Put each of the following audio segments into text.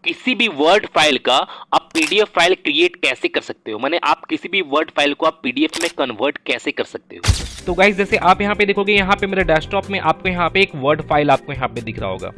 किसी भी word file का आप पीडीएफ फाइल क्रिएट कैसे कर सकते हो, माने आप किसी भी वर्ड फाइल को आप पीडीएफ में कन्वर्ट कैसे कर सकते हो। तो गाइस जैसे आप यहाँ पे देखोगे, यहाँ पे मेरे डेस्कटॉप में आपको यहाँ पे एक वर्ड फाइल आपको यहाँ पे दिख रहा होगा।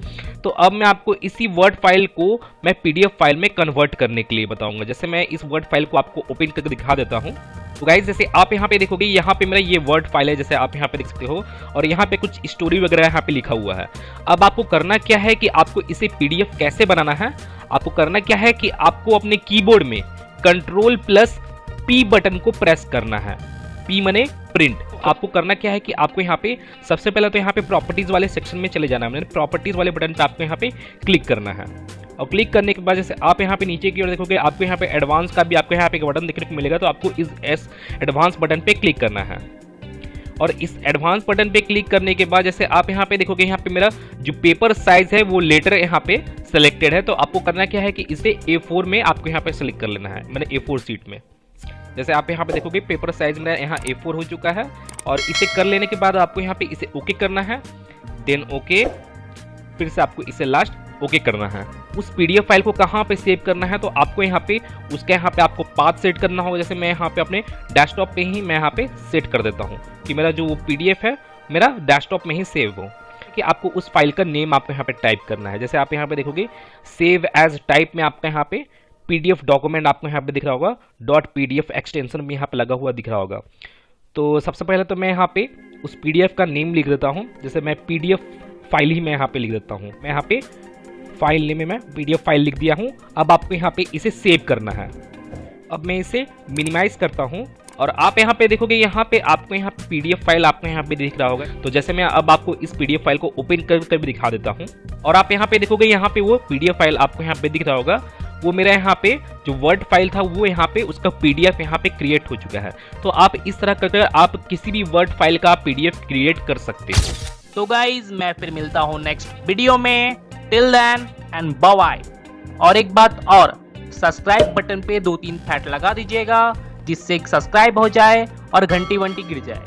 तो अब मैं आपको इसी वर्ड फाइल को मैं पीडीएफ फाइल में कन्वर्ट करने के लिए बताऊंगा। जैसे मैं इस वर्ड फाइल को आपको ओपन करके दिखा देता हूँ। तो गाइस जैसे आप यहाँ पे देखोगे, यहाँ पे मेरा ये वर्ड फाइल है, जैसे आप यहाँ पे देख सकते हो, और यहाँ पे कुछ स्टोरी वगैरह यहाँ पे लिखा हुआ है। अब आपको करना क्या है कि आपको इसे पीडीएफ कैसे बनाना है, आपको करना क्या है कि आपको अपने कीबोर्ड में Ctrl+P बटन को प्रेस करना है। P माने प्रिंट। आपको करना क्या है कि आपको यहाँ पे सबसे पहले तो यहाँ पे प्रॉपर्टीज वाले सेक्शन में चले जाना है। प्रॉपर्टीज वाले बटन पे आपको यहाँ पे क्लिक करना है, और क्लिक करने के बाद जैसे आप यहाँ पे नीचे की ओर देखोगे, आपको यहाँ पे एडवांस का भी आपको यहाँ पे एक बटन देखने को मिलेगा। तो आपको इस एडवांस बटन पे क्लिक करना है, और इस एडवांस बटन पे क्लिक करने के बाद जैसे आप यहाँ पे देखोगे, यहाँ पे मेरा जो पेपर साइज है वो लेटर यहाँ पे सेलेक्टेड है। तो आपको करना क्या है कि इसे A4 में आपको यहाँ पे सेलेक्ट कर लेना है, मैंने A4 सीट में। जैसे आप यहाँ पे देखोगे पेपर साइज मेरा यहाँ A4 हो चुका है, और इसे कर लेने के बाद आपको यहाँ पे इसे ओके करना है, देन ओके, फिर से आपको इसे लास्ट ओके करना है। उस पीडीएफ फाइल को कहाँ पे सेव करना है, तो आपको यहाँ पे उसके यहाँ पे आपको पाथ सेट करना होगा। जैसे मैं यहाँ पे अपने डेस्कटॉप पे ही मैं यहाँ पे सेट कर देता हूँ कि मेरा जो पीडीएफ है मेरा डेस्कटॉप में ही सेव हो। कि आपको उस फाइल का नेम आपको यहाँ पे टाइप करना है। जैसे आप यहाँ पे देखोगे सेव एज टाइप में आपका यहाँ पे पीडीएफ डॉक्यूमेंट आपको यहाँ पे दिख रहा होगा, .pdf एक्सटेंशन भी यहाँ पे लगा हुआ दिख रहा होगा। तो सबसे पहले तो मैं यहाँ पे उस पीडीएफ का नेम लिख देता हूँ। जैसे मैं पीडीएफ फाइल ही मैं यहाँ पे लिख देता हूँ। मैं यहाँ पे फाइल नेम में मैं पीडीएफ फाइल लिख दिया हूँ। अब आपको यहाँ पे इसे सेव करना है। अब मैं इसे मिनिमाइज करता हूँ, और आप यहाँ पे देखोगे, यहाँ पे आपको यहाँ पे पीडीएफ फाइल आपको यहाँ पे दिख रहा होगा। तो जैसे मैं अब आपको इस पीडीएफ फाइल को ओपन कर भी दिखा देता हूँ, और आप यहाँ पे देखोगे, यहाँ पे वो पीडीएफ फाइल आपको यहाँ पे दिख रहा होगा। वो मेरा यहाँ पे जो वर्ड फाइल था वो यहाँ पे उसका पीडीएफ यहाँ पे क्रिएट हो चुका है। तो आप इस तरह कर आप किसी भी वर्ड फाइल का पीडीएफ क्रिएट कर सकते हो। तो गाइज मैं फिर मिलता हूँ नेक्स्ट वीडियो में। Till then and bye bye. और एक बात और, सब्सक्राइब बटन पे 2-3 फैट लगा दीजिएगा, जिससे सब्सक्राइब हो जाए और घंटी वंटी गिर जाए।